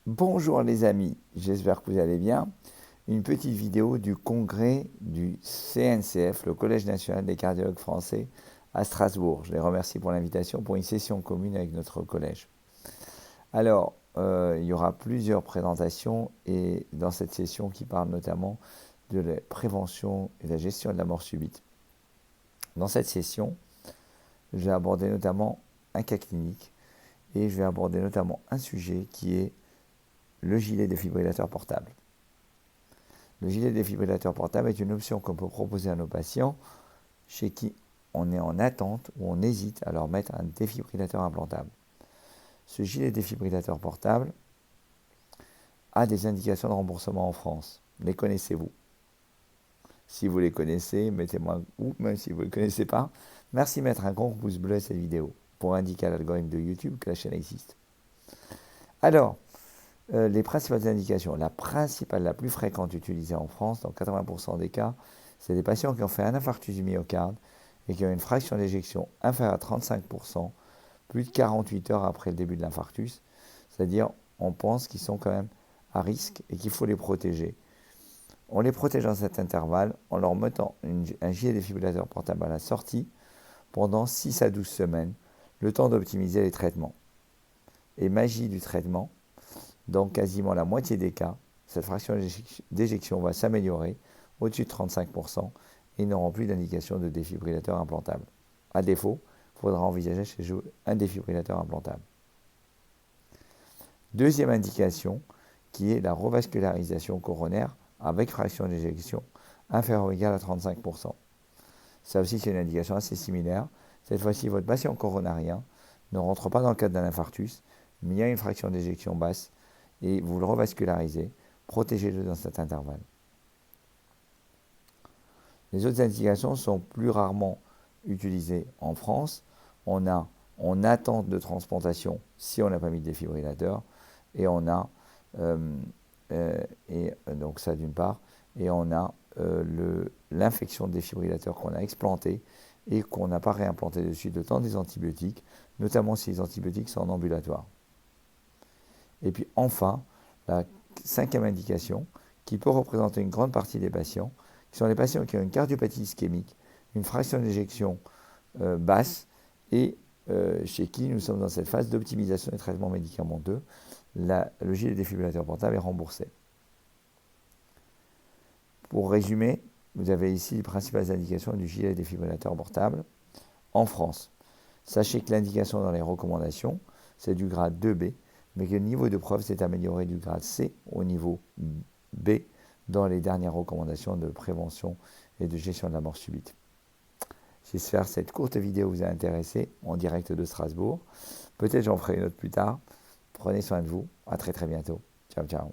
Bonjour les amis, j'espère que vous allez bien. Une petite vidéo du congrès du CNCF, le Collège national des cardiologues français à Strasbourg. Je les remercie pour l'invitation pour une session commune avec notre collège. Alors, il y aura plusieurs présentations et dans cette session qui parle notamment de la prévention et de la gestion de la mort subite. Dans cette session, je vais aborder notamment un cas clinique et je vais aborder notamment un sujet qui est le gilet défibrillateur portable. Le gilet défibrillateur portable est une option qu'on peut proposer à nos patients chez qui on est en attente ou on hésite à leur mettre un défibrillateur implantable. Ce gilet défibrillateur portable a des indications de remboursement en France. Les connaissez-vous? Si vous les connaissez, mettez-moi un ou même si vous ne les connaissez pas. Merci de mettre un grand pouce bleu à cette vidéo pour indiquer à l'algorithme de YouTube que la chaîne existe. Alors, les principales indications. La principale, la plus fréquente utilisée en France, dans 80% des cas, c'est des patients qui ont fait un infarctus du myocarde et qui ont une fraction d'éjection inférieure à 35%, plus de 48 heures après le début de l'infarctus. C'est-à-dire, on pense qu'ils sont quand même à risque et qu'il faut les protéger. On les protège dans cet intervalle en leur mettant un gilet défibrillateur portable à la sortie pendant 6 à 12 semaines, le temps d'optimiser les traitements. Et magie du traitement, dans quasiment la moitié des cas, cette fraction d'éjection va s'améliorer au-dessus de 35% et ils n'auront plus d'indication de défibrillateur implantable. À défaut, il faudra envisager chez eux un défibrillateur implantable. Deuxième indication, qui est la revascularisation coronaire avec fraction d'éjection inférieure ou égale à 35%. Ça aussi, c'est une indication assez similaire. Cette fois-ci, votre patient coronarien ne rentre pas dans le cadre d'un infarctus, mais il y a une fraction d'éjection basse et vous le revascularisez, protégez-le dans cet intervalle. Les autres indications sont plus rarement utilisées en France. On a en attente de transplantation si on n'a pas mis de défibrillateur et on a donc ça d'une part et on a l'infection de défibrillateur qu'on a explanté et qu'on n'a pas réimplanté dessus le temps des antibiotiques, notamment si les antibiotiques sont en ambulatoire. Et puis enfin, la cinquième indication, qui peut représenter une grande partie des patients, qui sont les patients qui ont une cardiopathie ischémique, une fraction d'éjection basse, et chez qui nous sommes dans cette phase d'optimisation des traitements médicamenteux. Le gilet défibrillateur portable est remboursé. Pour résumer, vous avez ici les principales indications du gilet défibrillateur portable en France. Sachez que l'indication dans les recommandations, c'est du grade 2B, mais que le niveau de preuve s'est amélioré du grade C au niveau B dans les dernières recommandations de prévention et de gestion de la mort subite. J'espère que cette courte vidéo vous a intéressé en direct de Strasbourg. Peut-être j'en ferai une autre plus tard. Prenez soin de vous. À très très bientôt. Ciao ciao.